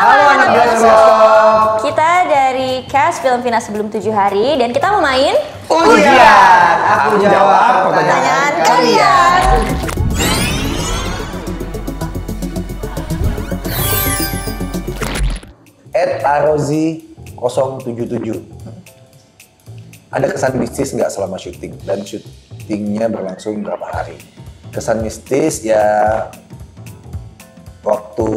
Halo anak bioskop. Kita dari cast Film Vina Sebelum 7 Hari dan kita mau main Ujian. Aku jawab pertanyaan kalian. @arozi 077. Ada kesan mistis nggak selama syuting? Dan syutingnya berlangsung berapa hari? Kesan mistis ya waktu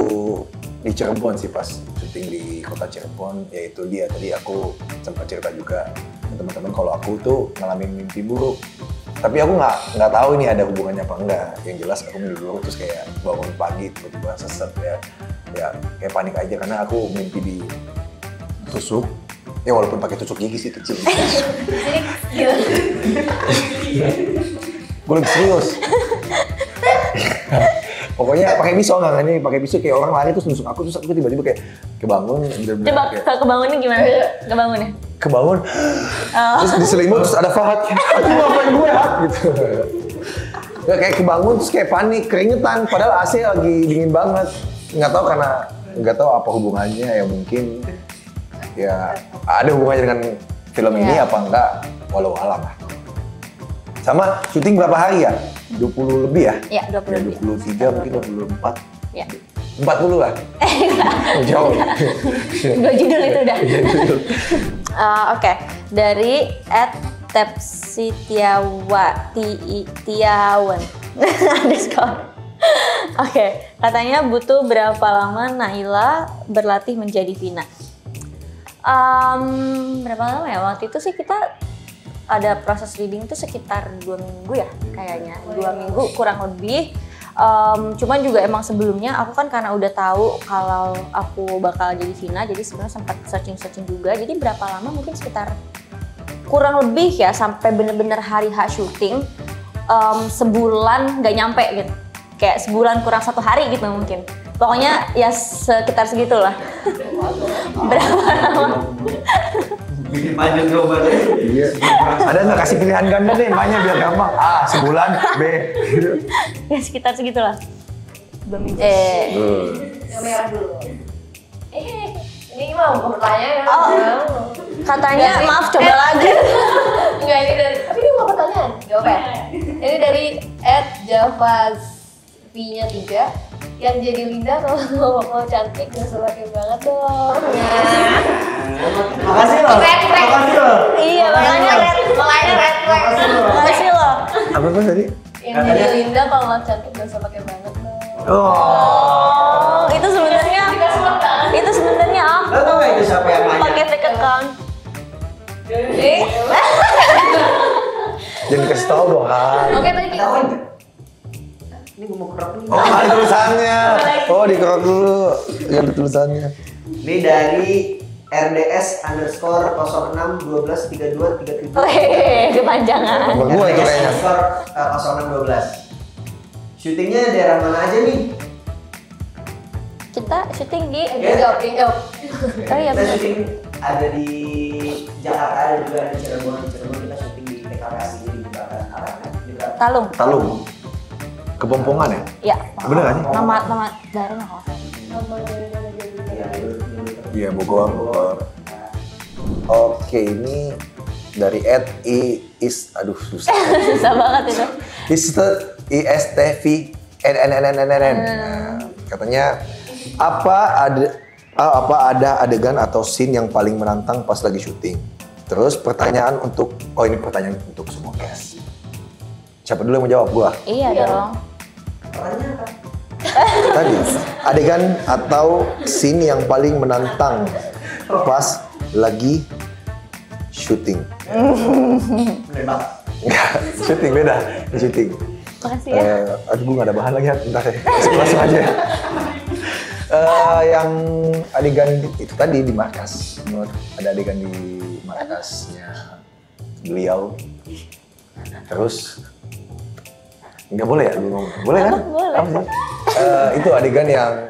di Cirebon sih, pas syuting di kota Cirebon, yaitu dia tadi aku sempat cerita juga ke teman-teman kalau aku tuh ngalamin mimpi buruk. Tapi aku nggak tahu ini ada hubungannya apa enggak. Yang jelas aku mimpi buruk terus kayak bangun pagi tiba-tiba sesek ya kayak panik aja karena aku mimpi di tusuk. Ya walaupun pakai tusuk gigi sih kecil. Gue lebih serius. Pokoknya pakai pisau nggak nih, pakai pisau kayak orang lari terus nusuk aku, terus aku tiba-tiba kayak kebangun. Coba kebangunnya gimana? Kebangunnya? Kebangun, terus diselimut terus ada Fahad. Aku ngapain gue gitu. Ya kayak kebangun terus kayak panik, keringetan. Padahal AC lagi dingin banget. Nggak tahu apa hubungannya ya, mungkin ya ada hubungannya dengan film ini apa enggak, walau alam lah. Sama syuting berapa hari ya? 20 lebih ya? Iya, 20 lebih. 23 mungkin 24. Ya. 40 lah? Jauh. Dua judul itu udah. Oke, dari @tepsitiawan underscore. Oke, katanya butuh berapa lama Naila berlatih menjadi Vina? Berapa lama ya? Waktu itu sih kita ada proses reading itu sekitar 2 minggu ya kayaknya. 2 minggu kurang lebih. Cuman juga emang sebelumnya aku kan karena udah tahu kalau aku bakal jadi Vina, jadi sebenarnya sempat searching juga. Jadi berapa lama, mungkin sekitar kurang lebih ya sampai bener-bener hari H syuting, sebulan nggak nyampe gitu. Kayak sebulan kurang 1 hari gitu mungkin. Pokoknya ya sekitar segitulah. Berapa lama? Bikin panjang jawabannya. Iya. Ada nggak kasih pilihan ganda deh, makanya biar gampang. A, sebulan, B. Gitu. Ya sekitar segitulah. 2 minggu. Yang merah dulu. Ini mau pertanyaan. Katanya maaf coba lagi. Enggak, ini dari, tapi ini mau pertanyaan. Jawab ya. Ini dari @javasv-nya 3. Yang jadi Linda kalau mau cantik dan semakin banget dong. Makasih loh. Makasih loh. Iya, makanya red flag. Makasih loh. Apa tadi? Yang jadi Linda kalau mau cantik dan semakin banget dong. Oh, itu sebenarnya aku. Lo tau gak itu siapa yang nanya? Pakai fake account. Jangan kasih tau dong, Han. Oke, tadi kita Tahu nggak? Ini gue mau kerok dulu. Oh, ada tulisannya. Oh, dikerok dulu. Ya, ada tulisannya. Ini dari RDS_06123233. Kepanjangan. Bang gua itu kayaknya. _0612. Syutingnya daerah mana aja nih? Kita syuting di jawab. Oh iya, Kita benar. syuting ada di Jakarta, ada juga di Cirebon. Di Cirebon kita syuting di TKP asli di belakang arah juga. Talung. Kepompongan ya? Iya. Bener nggak sih? Nama daerahnya kalau Iya, Bogor. Oke, ini dari aduh susah. susah banget itu. ISTVNNNNN. Katanya apa ada adegan atau scene yang paling menantang pas lagi syuting? Terus pertanyaan ini pertanyaan untuk semua cast. Siapa dulu yang mau jawab? Gua. Iya dong. Pertanyaan apa? Tadi adegan atau scene yang paling menantang pas lagi syuting. Menembak. Enggak, syuting beda. Syuting. Makasih ya. Aduh, gue gak ada bahan lagi ya, bentar ya. Langsung aja. Yang adegan itu tadi di markas. Ada adegan di markasnya beliau. Terus nggak boleh ya? Boleh kan? Boleh. Apa sih? Itu adegan yang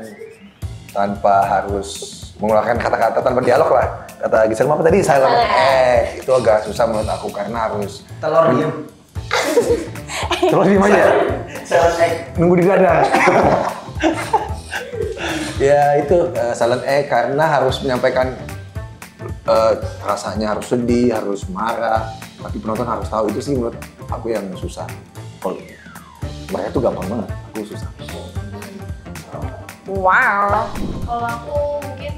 tanpa harus mengeluarkan kata-kata, tanpa dialog lah. Kata Gisel apa tadi? Silent Itu agak susah menurut aku karena harus Telur diem. terus diem aja. Silent egg. Nunggu di dada. Ya itu silent E karena harus menyampaikan rasanya harus sedih, harus marah, tapi penonton harus tahu. Itu sih menurut aku yang susah. Kalau mereka tuh gampang banget, aku susah. Wow. Kalau aku mungkin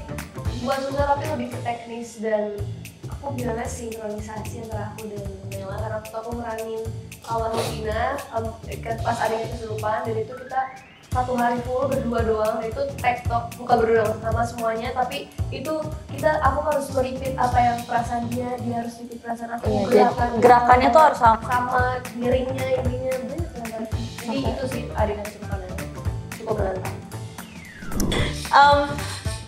buat susah tapi lebih ke teknis dan aku bilangnya sinkronisasi antara aku dan Nela karena waktu aku meranin kawan Vina pas adegan kesurupan dan itu kita 1 hari full berdua doang dan itu tektok bukan berdua doang sama semuanya tapi itu aku harus merepeat apa yang perasaan dia harus repeat perasaan aku. Iya, gerakannya tuh harus sama miringnya ininya banyak banget. Jadi itu sih adegan kesurupan yang cukup menantang.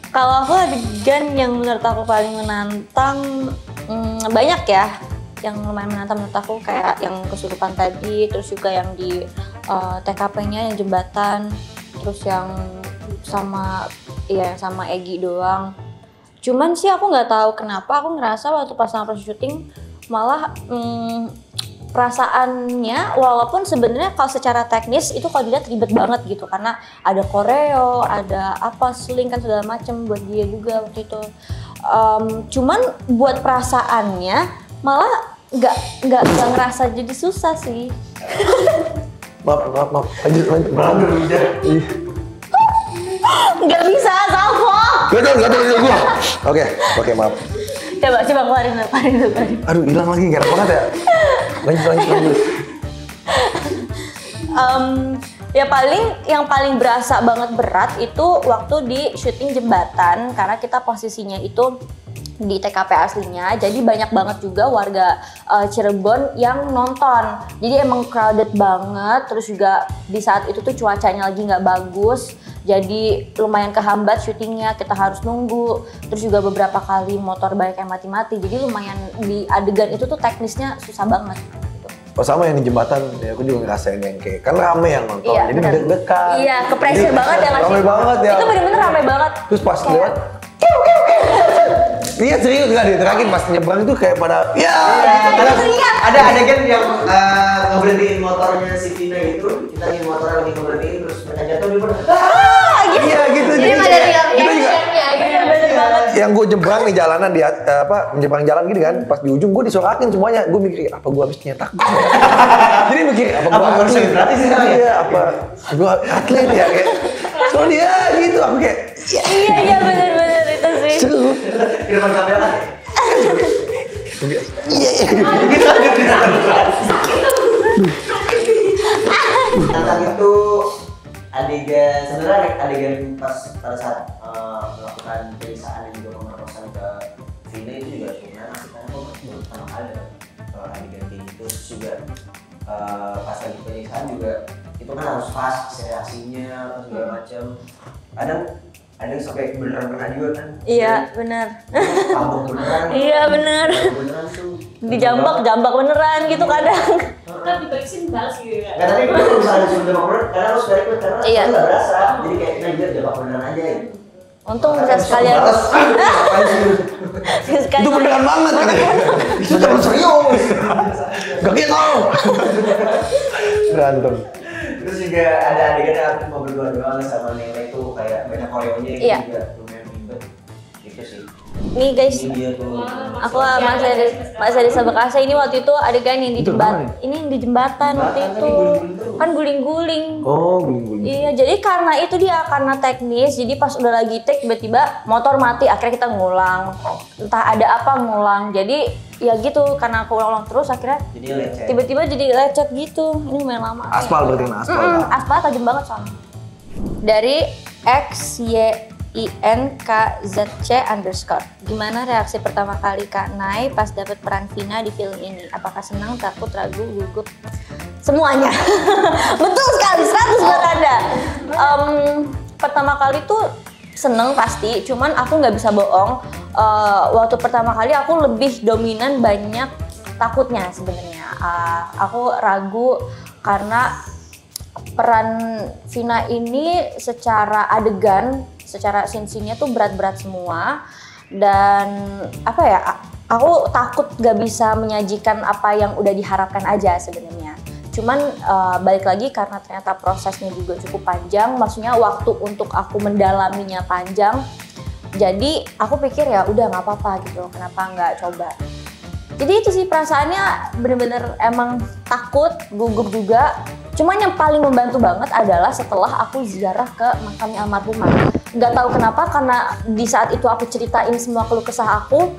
Kalau aku adegan yang menurut aku paling menantang banyak ya, yang lumayan menantang menurut aku kayak yang kesurupan tadi, terus juga yang di TKP-nya yang jembatan, terus yang sama Egy doang. Cuman sih aku nggak tahu kenapa aku ngerasa waktu pas syuting malah perasaannya walaupun sebenarnya kalau secara teknis itu kalau dilihat ribet banget gitu karena ada koreo, ada apa sling kan segala macem buat dia juga waktu itu. Cuman buat perasaannya malah nggak ngerasa jadi susah sih. Maaf. Lanjut. Nggak bisa, Salvo. Gatel gua. Oke, maaf. Coba keluarin. Aduh, hilang lagi, gak enak banget ya. Lanjut. Ya yang paling berasa banget berat itu waktu di syuting jembatan karena kita posisinya itu di TKP aslinya, jadi banyak banget juga warga Cirebon yang nonton. Jadi emang crowded banget, terus juga di saat itu tuh cuacanya lagi nggak bagus, jadi lumayan kehambat syutingnya, kita harus nunggu. Terus juga beberapa kali motor banyak yang mati-mati, jadi lumayan di adegan itu tuh teknisnya susah banget. Oh sama yang di jembatan, ya aku juga ngerasain yang kayak, kan rame yang nonton, Iya, jadi bener. deg-degan. Iya, ke-pressure banget ya nggak sih? Rame banget ya. Itu bener-bener rame banget. Terus pas lewat, iya serius nggak diterakin pas nyebrang itu kayak pada ya. Ada adegan yang ngeberhentiin motornya si Vina itu, kita di motornya lagi ngeberhentiin terus mereka jatuh dia pada Iya gitu. Jadi ada itu juga Bener banget. yang gue nyebrang di jalanan menyeberang jalan gini kan, pas di ujung gue disorakin semuanya, gue mikir apa gue habis nyetak. Jadi mikir apa gue harus gratis sih sekarang ya? Iya, apa gue atlet ya kayak. Soalnya dia gitu, aku kayak Iya bener itu sih. seru. di depan kamera. Tentang itu sebenarnya adegan pas pada saat melakukan periksaan dan juga pemerkosaan ke Vina itu juga sebenarnya masih karena aku baru pertama kali adegan kayak gitu. Terus juga pas lagi periksaan juga itu kan harus pas reaksinya atau segala macam. Ada yang sampai beneran kena juga kan? Iya bener. Kambuh beneran. Iya bener. Beneran tuh. Dijambak beneran gitu kadang. Kan diperiksin balas gitu kan. Nggak, tapi kalau misalnya disuruh jambak beneran, karena harus balik karena Iya. nggak berasa. Jadi kayak dia jambak beneran aja gitu. Untung bisa sekalian. Itu beneran banget kan? Itu jangan serius. Gak gitu. Berantem. Terus juga ada adegan yang aku mau berdua doang sama Nela itu kayak banyak koreonya yang Iya. juga lumayan ribet. Gitu sih. Nih guys, Ini dia tuh. aku masih di Sabakasa ini waktu itu adegan yang di Itu jembatan. mana? Ini yang di jembatan waktu Jembatan, itu. guling-guling terus. Kan guling-guling. Oh, guling-guling. Iya, jadi karena itu dia karena teknis, jadi pas udah lagi take tiba-tiba motor mati, akhirnya kita ngulang. Entah ada apa ngulang. Jadi ya gitu, karena aku ulang terus akhirnya Jadi lecet. tiba-tiba jadi lecet gitu. Ini lumayan lama. Aspal berarti kan aspal. Aspal tajam banget soalnya. Dari XYINKZC_. Gimana reaksi pertama kali Kak Nay pas dapet peran Vina di film ini? Apakah senang, takut, ragu, gugup? Semuanya. Betul sekali, 100 buat Anda. Pertama kali tuh seneng pasti, cuman aku nggak bisa bohong. Waktu pertama kali aku lebih dominan banyak takutnya sebenarnya. Aku ragu karena peran Vina ini secara adegan, secara scene-nya tuh berat-berat semua. Dan apa ya, aku takut gak bisa menyajikan apa yang udah diharapkan aja sebenarnya. Cuman balik lagi karena ternyata prosesnya juga cukup panjang, maksudnya waktu untuk aku mendalaminya panjang. Jadi aku pikir ya udah nggak apa-apa gitu, kenapa nggak coba. Jadi itu sih perasaannya bener-bener emang takut, gugup juga. Cuman yang paling membantu banget adalah setelah aku ziarah ke makamnya almarhumah. Nggak tahu kenapa, karena di saat itu aku ceritain semua keluh kesah aku.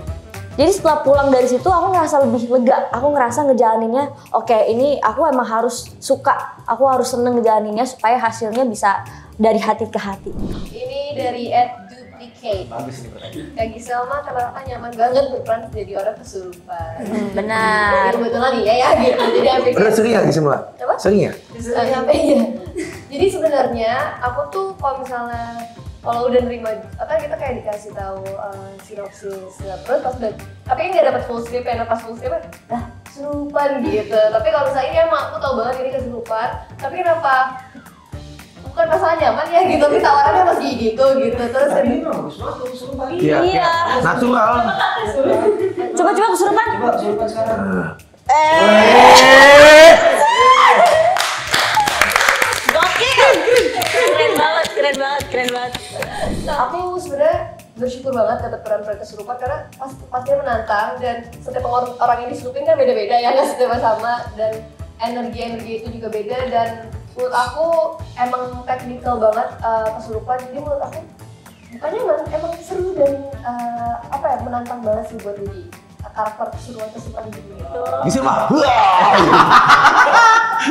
Jadi setelah pulang dari situ aku ngerasa lebih lega. Aku ngerasa ngejalaninnya, oke, ini aku emang harus suka. Aku harus seneng ngejalaninnya supaya hasilnya bisa dari hati ke hati. Ini dari @duplicate. Bagus ini pertanyaan. Kak Giselma kenapa nyaman banget berperan jadi orang kesurupan? Benar. Kebetulan iya ya gitu. Jadi aku pikir Udah sering ya Gisel? Apa? Sering ya? sampai ya. Jadi sebenarnya aku tuh kalau misalnya kalau udah nerima, kan kita kayak dikasih tahu sinopsis, terus pas udah, tapi kan nggak dapat full script, pas full script, dah kesurupan gitu. Tapi kalau misalnya ini emang aku tahu banget ini kesurupan, tapi kenapa? Bukan masalah nyaman ya gitu, tapi tawarannya masih gitu. Terus Tapi ini memang bagus banget tuh kesurupan. Iya. Iya. Natural. Coba kesurupan. Coba kesurupan sekarang. Gokil. Keren banget. aku sebenarnya bersyukur banget dapat peran-peran kesurupan karena pastinya menantang, dan setiap orang yang diserupin kan beda-beda ya, nggak setiap sama, dan energi itu juga beda. Dan menurut aku emang teknikal banget kesurupan, jadi menurut aku bukannya emang seru dan menantang banget sih buat jadi karakter kesurupan di dunia. Gisel mah.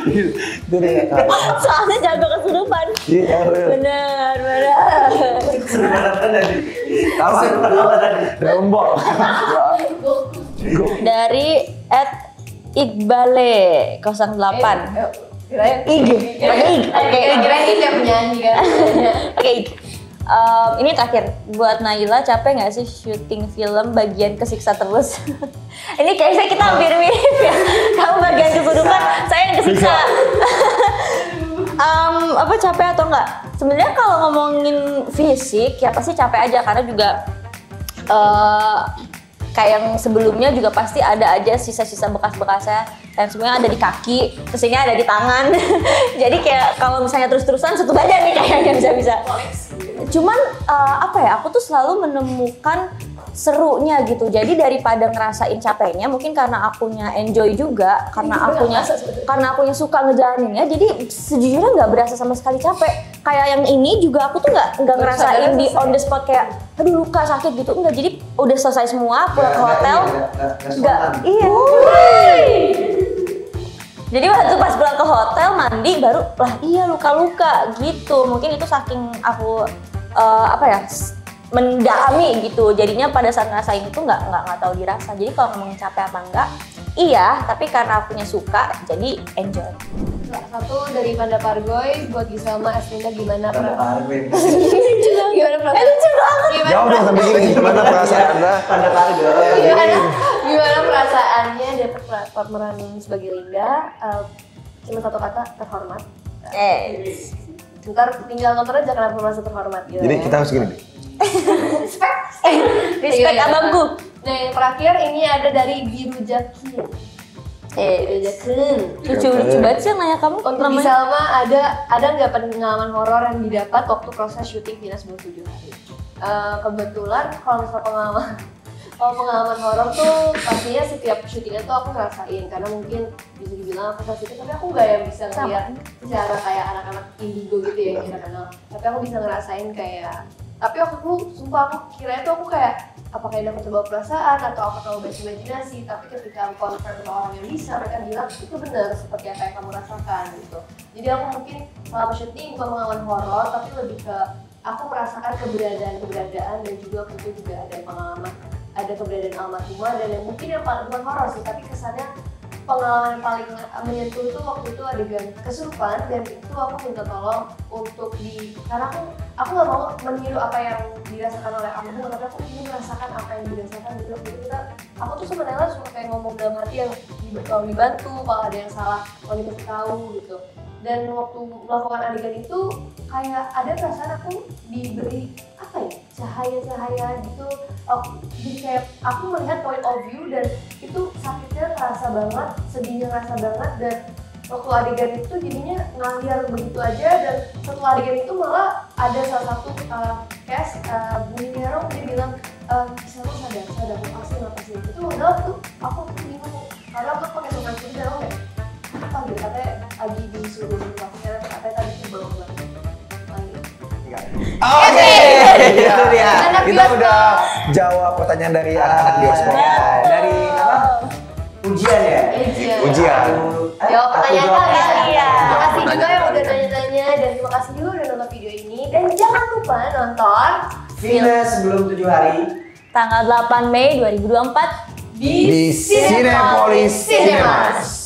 Itu deh. Soalnya jago kesurupan. Iya. Benar. Kesurupan apa tadi? Apa? Kesurupan apa tadi? Rembok. Dari @Iqbale 08. Kirain Ig. Oke. kirain ini yang penyanyi kan. Oke. Ini terakhir buat Naila, capek nggak sih syuting film bagian kesiksa terus? Ini kayaknya kita hampir mirip ya. Kamu bagian kesurupan, saya yang kesiksa. Apa capek atau enggak? Sebenarnya kalau ngomongin fisik ya pasti capek aja, karena juga kayak yang sebelumnya juga pasti ada aja sisa-sisa bekas-bekasnya, dan semuanya ada di kaki, terus ini ada di tangan. Jadi kayak kalau misalnya terus-terusan satu badan nih kayaknya bisa-bisa. Cuman aku tuh selalu menemukan serunya gitu. Jadi daripada ngerasain capeknya, mungkin karena akunya enjoy juga, karena akunya suka ngejalaninnya, jadi sejujurnya nggak berasa sama sekali capek. Kayak yang ini juga aku tuh nggak ngerasain di on the spot kayak aduh luka sakit gitu, enggak. Jadi udah selesai semua, pulang ke hotel nggak iya. Jadi waktu pas pulang ke hotel mandi baru lah iya luka-luka gitu. Mungkin itu saking aku mendalami gitu. Jadinya pada saat ngerasain itu nggak tahu dirasa. Jadi kalau ngomongin capek apa enggak, iya. Tapi karena akunya suka, jadi enjoy. Satu dari Panda Pargoy buat Giselma Esminda, gimana Panda Pargoy. Gimana perasaan? Lucu banget. Jawab dong sampai gini. Gimana perasaan Anda? Panda Pargoy. Gimana perasaannya dapat pemeran sebagai Linda? Cuma satu kata, terhormat. Ntar tinggal nonton aja kenapa merasa terhormat gitu. Jadi kita harus gini nih. Respect abangku. Nah yang terakhir ini ada dari Biru Jakin. Biru Jakin. Lucu banget sih yang nanya kamu. Untuk Giselma ada nggak pengalaman horor yang didapat waktu proses syuting Dinas 27 hari? Kebetulan kalau misalnya pengalaman horor tuh pastinya setiap syutingnya tuh aku ngerasain, karena mungkin bisa dibilang aku sensitif, tapi aku nggak yang bisa ngeliat secara kayak anak-anak indigo gitu ya yang kita kenal. Tapi aku bisa ngerasain kayak, tapi aku sumpah aku kira itu aku kayak apakah ini aku terbawa perasaan atau aku terlalu berimajinasi. Tapi ketika aku konfirm sama orang yang bisa, mereka bilang itu benar seperti apa yang kamu rasakan gitu. Jadi aku mungkin selama syuting bukan pengalaman horor, tapi lebih ke aku merasakan keberadaan dan juga tentu juga ada pengalaman, ada keberadaan almarhumah, dan yang mungkin yang paling bukan horor sih, tapi kesannya pengalaman yang paling menyentuh itu waktu itu adegan kesurupan, dan itu aku minta tolong untuk karena aku nggak mau meniru apa yang dirasakan oleh almarhum, tapi aku ingin merasakan apa yang dirasakan gitu. Jadi aku tuh sebenarnya suka kayak ngomong dalam hati yang kalau dibantu, kalau ada yang salah, kalau dikasih tahu gitu. Dan waktu melakukan adegan itu kayak ada perasaan aku diberi cahaya gitu. Jadi kayak aku melihat point of view, dan itu sakitnya terasa banget, sedihnya terasa banget, dan waktu adegan itu jadinya ngalir begitu aja, dan setelah adegan itu malah ada salah satu cast Bumi Nero dia bilang Sel sadar makasih itu udah tuh aku bingung karena aku pakai sopan sendiri dan aku kayak apa gitu katanya lagi disuruh waktunya katanya tadi tuh belum banget. Oke, itu dia. Anak Kita bioskop. udah jawab pertanyaan dari anak-anak bioskop. Dari apa? Ujian ya? Ujian. Jawab pertanyaan kalian. Iya. Terima kasih juga Pertanyaan yang udah kalian. nanya-nanya dan terima kasih juga udah nonton video ini dan jangan lupa nonton Vina sebelum 7 hari. Tanggal 8 Mei 2024 Di Cinepolis Cinemas.